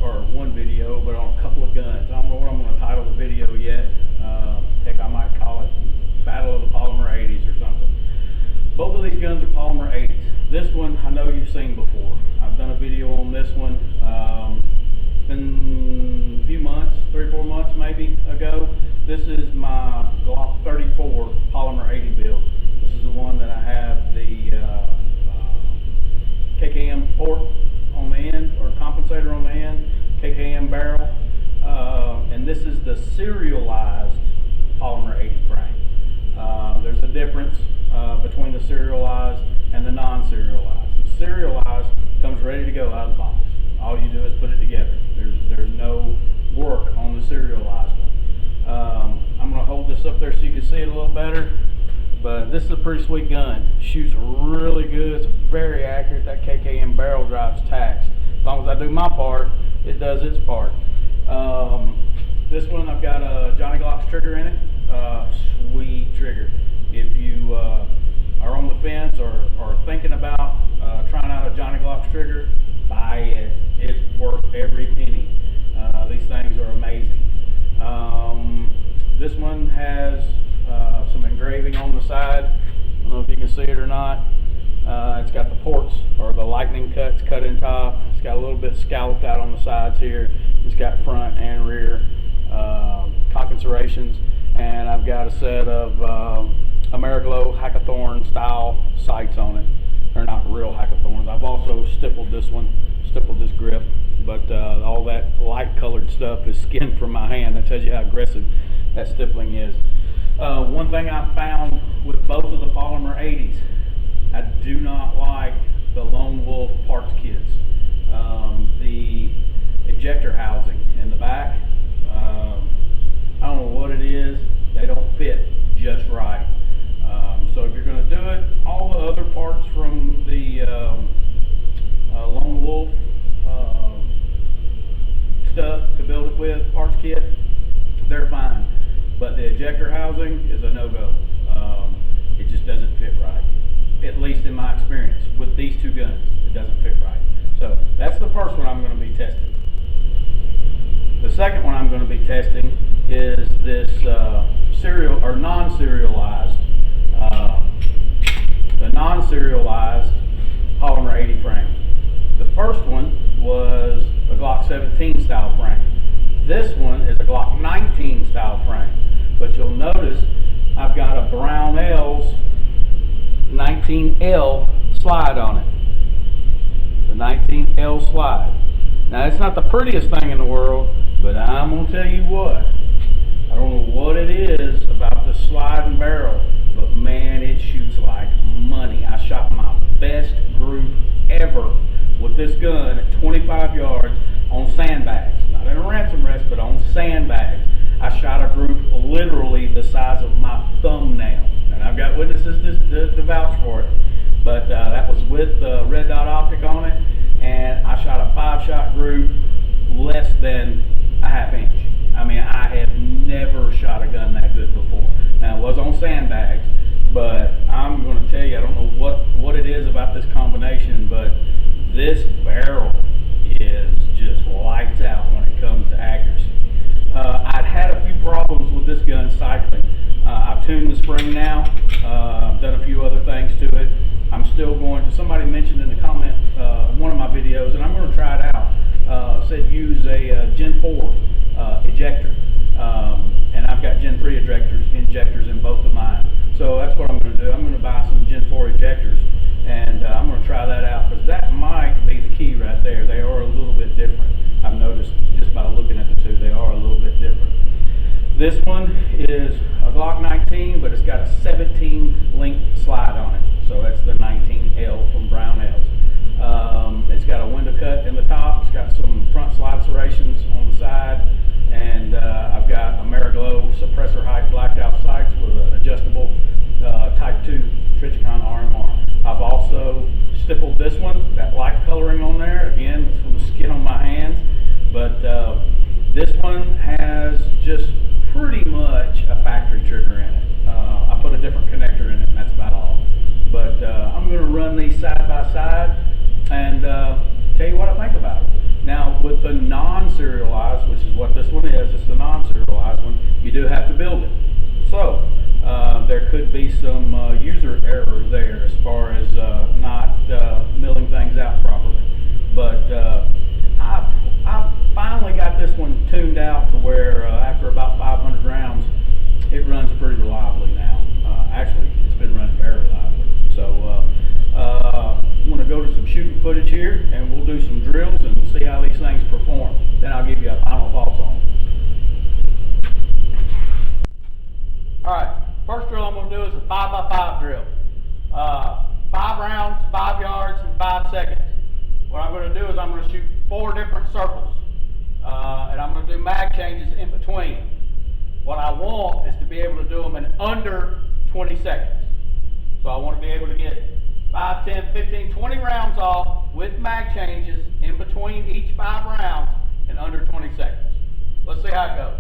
or one video, but on a couple of guns. I don't know what I'm going to title the video yet. Heck, I might call it Battle of the Polymer 80s or something. Both of these guns are Polymer 80s. This one I know you've seen before. I've done a video on this one. Been a few months, 3 or 4 months maybe ago. This is my Glock 34 Polymer 80 build. This is the one that I have the KKM port on the end, or compensator on the end, KKM barrel, and this is the serialized Polymer 80 frame. There's a difference between the serialized and the non-serialized. The serialized comes ready to go out of the box. All you do is put it together. There's no work on the serialized one. I'm going to hold this up there so you can see it a little better. But this is a pretty sweet gun. Shoots really good. It's very accurate. That KKM barrel drives tacks. As long as I do my part, it does its part. This one, I've got a Johnny Glock's trigger in it. Sweet trigger. If you are on the fence or thinking about trying out a Johnny Glock's trigger, buy it. It's worth every penny. These things are amazing. This one has some engraving on the side. I don't know if you can see it or not. It's got the ports, or the lightning cuts cut in top. It's got a little bit scalloped out on the sides here. It's got front and rear cock serrations, and I've got a set of Ameriglow Hackathorn style sights on it. They're not real Hackathorns. I've also stippled this one, stippled this grip, but all that light colored stuff is skin from my hand. That tells you how aggressive that stippling is. One thing I found with both of the Polymer 80s, I do not like the Lone Wolf parts kits. The ejector housing in the back, I don't know what it is, they don't fit just right. So if you're going to do it, all the other parts from the Lone Wolf stuff to build it with, parts kit, they're fine. But the ejector housing is a no-go. It just doesn't fit right. At least in my experience with these two guns, it doesn't fit right. So that's the first one I'm going to be testing. The second one I'm going to be testing is this serial or non-serialized, the non-serialized Polymer 80 frame. The first one was a Glock 17 style frame. This one is a Glock 19 style frame. But you'll notice I've got a Brownells 19L slide on it. The 19L slide. Now it's not the prettiest thing in the world, but I'm going to tell you what. I don't know what it is about the slide and barrel, but man, it shoots like money. I shot my best group ever with this gun at 25 yards on sandbags. Not in a ransom rest, but on sandbags. I shot a group literally the size of my thumbnail. And I've got witnesses to vouch for it. But that was with the red dot optic on it. And I shot a 5-shot group less than a ½ inch. I mean, I have never shot a gun that good before. Now, it was on sandbags, but I'm going to tell you, I don't know what it is about this combination, but this barrel is just lights out when it comes to accuracy. I'd had a few problems with this gun cycling. I've tuned the spring now. I've done a few other things to it. I'm still going to, somebody mentioned in the comment one of my videos, and I'm going to try it out. Said use a Gen 4 ejector. And I've got Gen 3 injectors in both of mine. So that's what I'm going to do. I'm going to buy some Gen 4 ejectors, and I'm going to try that out, because that might be the key right there. They are a little bit different. I've noticed just by looking at the two, they are a little bit different. This one is a Glock 19, but it's got a 17 link slide on it. So that's the 19L from Brownells. It's got a window cut in the top. It's got some front slide serrations on the side. And I've got Ameriglow suppressor height blacked out sights with an adjustable Type 2 Trichicon RMR. I've also stippled this one, that light coloring on there. Again, it's from the skin on my hands. But this one has just pretty much a factory trigger in it. I put a different connector in it, and that's about all. But I'm going to run these side by side and tell you what I think about it. Now with the non-serialized, which is what this one is, it's the non-serialized one, you do have to build it. So there could be some user error there as far as not milling things out properly. But I finally got this one tuned out to where after about 500 rounds, it runs pretty reliably now. Actually, it's been running very reliably. So I'm going to go to some shooting footage here, and we'll do some drills and see how these things perform. Then I'll give you a final thoughts on them. All right, first drill I'm going to do is a 5x5 drill. 5 rounds, 5 yards, and 5 seconds. What I'm going to do is I'm going to shoot 4 different circles, and I'm going to do mag changes in between. What I want is to be able to do them in under 20 seconds. So I want to be able to get 5, 10, 15, 20 rounds off with mag changes in between each 5 rounds in under 20 seconds. Let's see how it goes.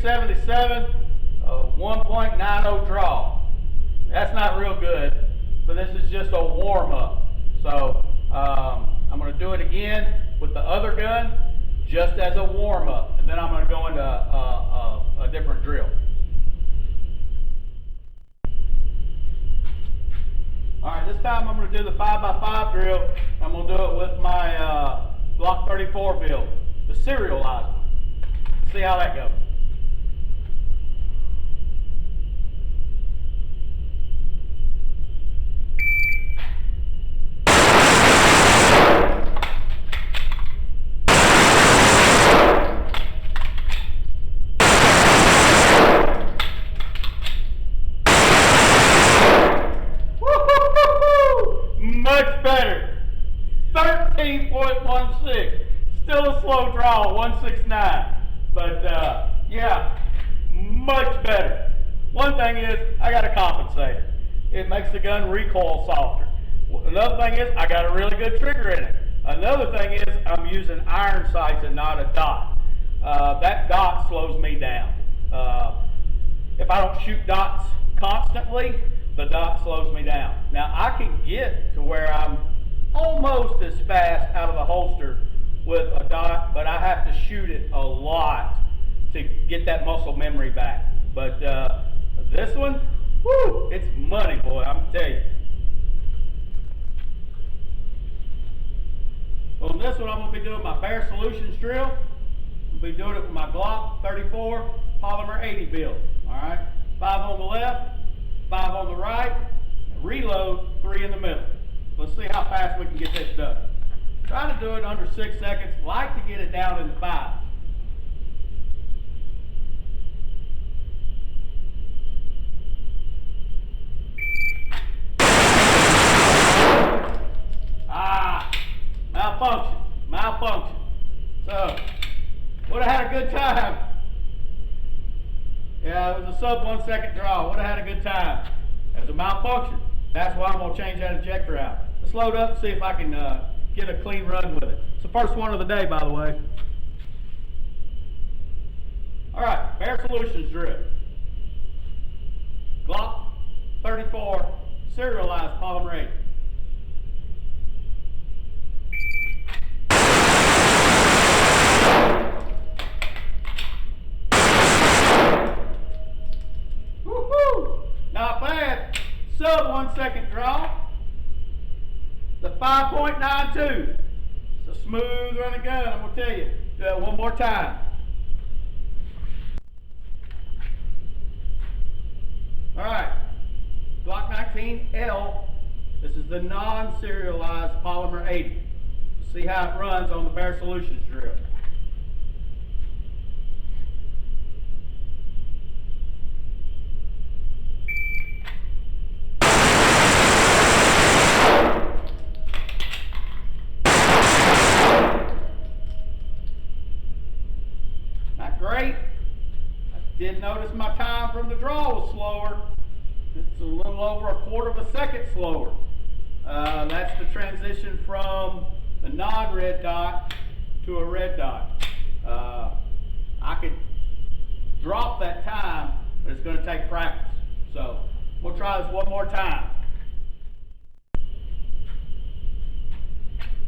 .77, 1.90 draw. That's not real good, but this is just a warm-up. So I'm going to do it again with the other gun, just as a warm-up, and then I'm going to go into a different drill. All right, this time I'm going to do the 5x5 drill. I'm going to do it with my Glock 34 build, the serialized one. See how that goes. Much better. 13.16. Still a slow draw, 169. But yeah, much better. One thing is, I got a compensator. It makes the gun recoil softer. Another thing is, I got a really good trigger in it. Another thing is, I'm using iron sights and not a dot. That dot slows me down. If I don't shoot dots constantly, the dot slows me down. Now I can get to where I'm almost as fast out of the holster with a dot, but I have to shoot it a lot to get that muscle memory back. But this one, whoo, it's money, boy, I'm telling you. On this one, I'm going to be doing my Bare Solutions drill. I'll be doing it with my Glock 34 Polymer 80 build. All right, 5 on the left, 5 on the right, reload, 3 in the middle. Let's see how fast we can get this done. Try to do it under 6 seconds. Like to get it down in the 5. Malfunction. So, would have had a good time. Yeah, it was a sub 1 second draw. Would have had a good time. It was a malfunction. That's why I'm going to change that ejector out. Let's load up and see if I can get a clean run with it. It's the first one of the day, by the way. Alright, Bare Solutions drill. Glock 34 serialized Polymer 80. Not bad. Sub 1 second draw. The 5.92. It's a smooth running gun, I'm going to tell you. Do that one more time. Alright. Glock 19L. This is the non-serialized Polymer 80. See how it runs on the Bare Solutions drill. great. I did notice my time from the draw was slower. It's a little over a quarter of a second slower. That's the transition from a non-red dot to a red dot. I could drop that time, but it's going to take practice. So we'll try this one more time.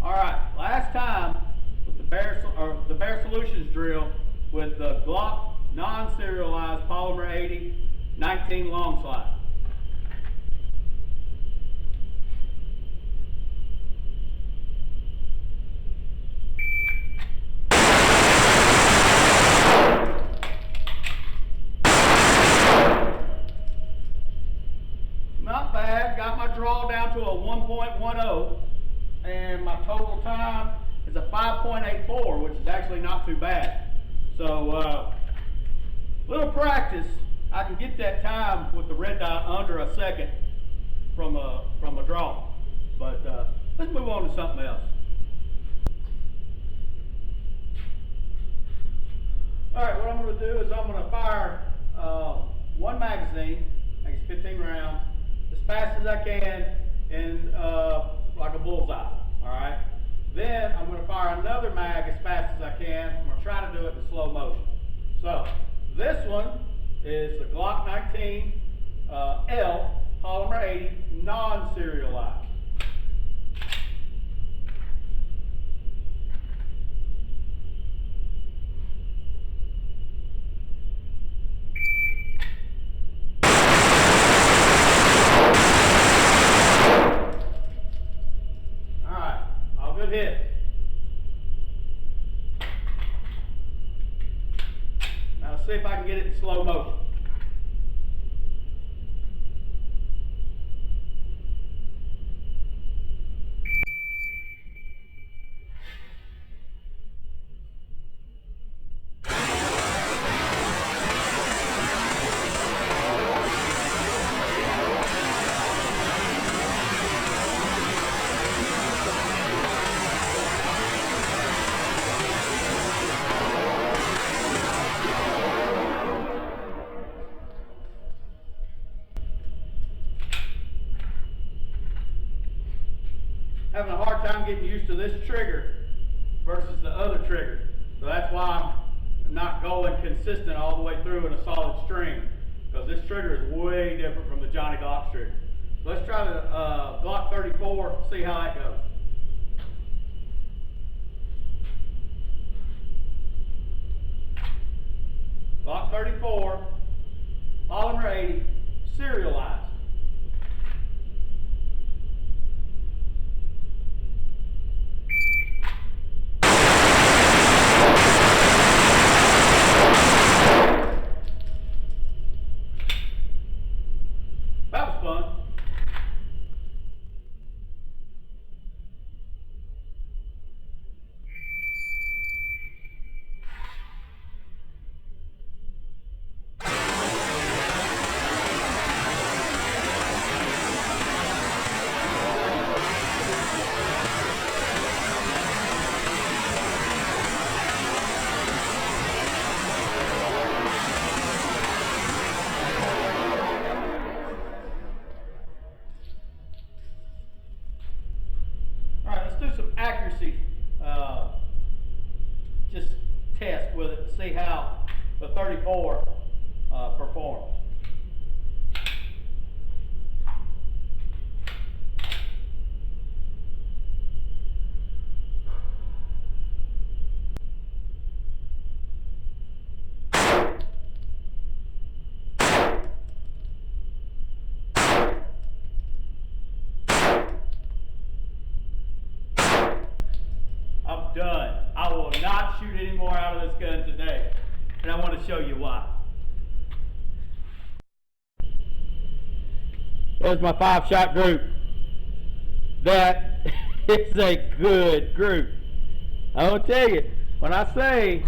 All right, last time with the Bare Solutions drill with the Glock non-serialized Polymer 80 19 long slide. Not bad. Got my draw down to a 1.10, and my total time is a 5.84, which is actually not too bad. So, little practice, I can get that time with the red dot under a second from a draw. But let's move on to something else. All right, what I'm going to do is I'm going to fire one magazine, makes 15 rounds, as fast as I can, and like a bullseye. All right. Then I'm going to fire another mag as fast as I can. I'm going to try to do it in slow motion. So this one is the Glock 19 L Polymer 80 non-serialized. Hit. Now let's see if I can get it in slow motion. Having a hard time getting used to this trigger versus the other trigger. So that's why I'm not going consistent all the way through in a solid string, because this trigger is way different from the Johnny Glock trigger. So let's try the Glock 34, see how that goes. Glock 34, Polymer 80, serialized. That was fun. Accuracy, just test with it to see how the 34 performs. Done. I will not shoot any more out of this gun today, and I want to show you why. There's my 5-shot group. That is a good group. I will tell you, when I say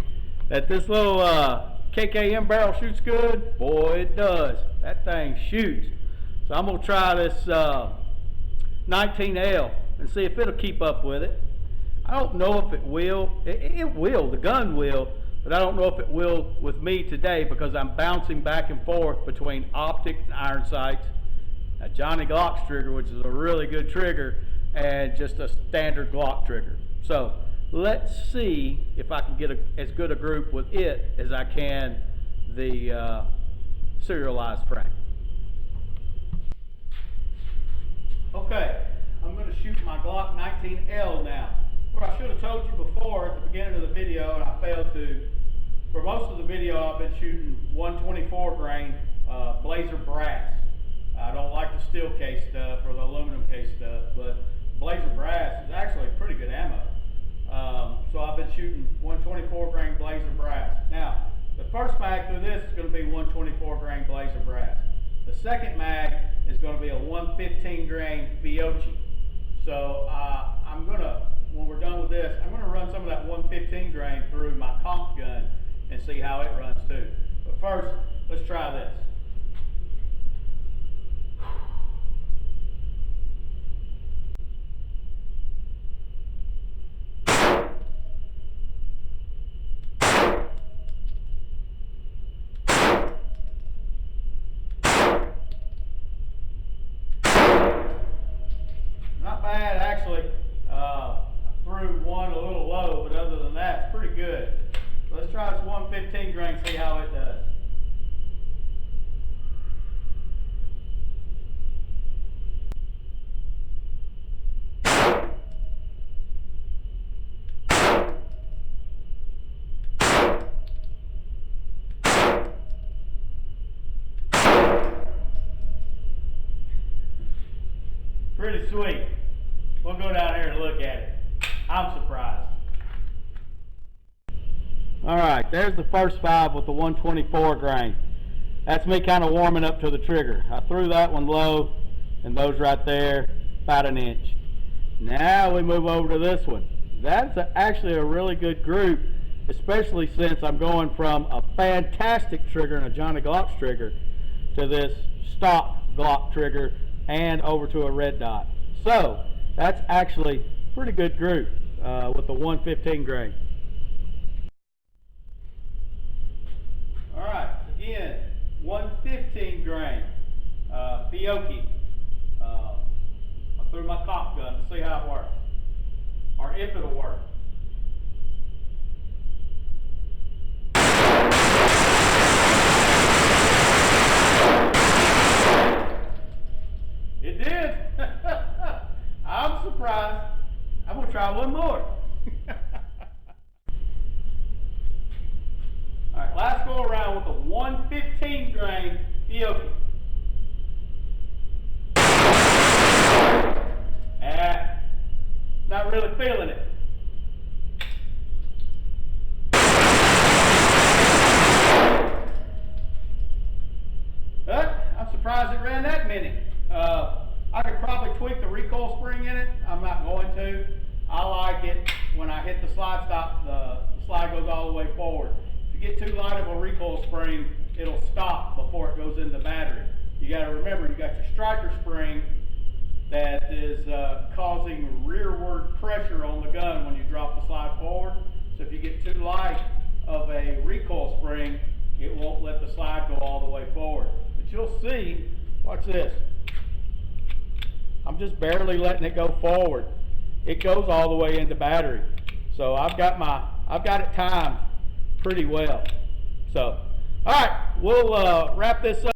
that this little KKM barrel shoots good, boy, it does. That thing shoots. So I'm going to try this 19L and see if it'll keep up with it. I don't know if it will. It will. The gun will. but I don't know if it will with me today because I'm bouncing back and forth between optic and iron sights, a Johnny Glock's trigger, which is a really good trigger, and just a standard Glock trigger. So let's see if I can get as good a group with it as I can the serialized frame. Okay, I'm going to shoot my Glock 19L now. What I should have told you before at the beginning of the video, and I failed to, for most of the video I've been shooting 124 grain Blazer brass. I don't like the steel case stuff or the aluminum case stuff, but Blazer brass is actually pretty good ammo. So I've been shooting 124 grain Blazer brass. Now, the first mag through this is going to be 124 grain Blazer brass. The second mag is going to be a 115 grain Fiocchi. So I'm going to, when we're done with this, I'm going to run some of that 115 grain through my comp gun and see how it runs too. But first, let's try this. Not bad, actually. I threw one a little low, but other than that, it's pretty good. So let's try this 115 grain, see how it does. Pretty sweet. We'll go down here and look at it. I'm surprised. Alright, there's the first 5 with the 124 grain. That's me kind of warming up to the trigger. I threw that one low, and those right there, about an inch. Now we move over to this one. That's actually a really good group, especially since I'm going from a fantastic trigger and a Johnny Glock's trigger to this stock Glock trigger and over to a red dot. So that's actually a pretty good group with the 115 grain. Alright, again, 115 grain Fiocchi. I threw my cop gun to see how it works, or if it'll work. It did. I'm surprised. I'm going to try one more. Alright, last go around with a 115 grain Fiocchi. Not really feeling it. I'm surprised it ran that many. I could probably tweak the recoil spring in it. I'm not going to. I like it when I hit the slide stop, the slide goes all the way forward. If you get too light of a recoil spring, it'll stop before it goes in the battery. You got to remember, you got your striker spring that is causing rearward pressure on the gun when you drop the slide forward. So if you get too light of a recoil spring, it won't let the slide go all the way forward. But you'll see, watch this. I'm just barely letting it go forward. It goes all the way into battery. So I've got it timed pretty well. So, all right, we'll wrap this up.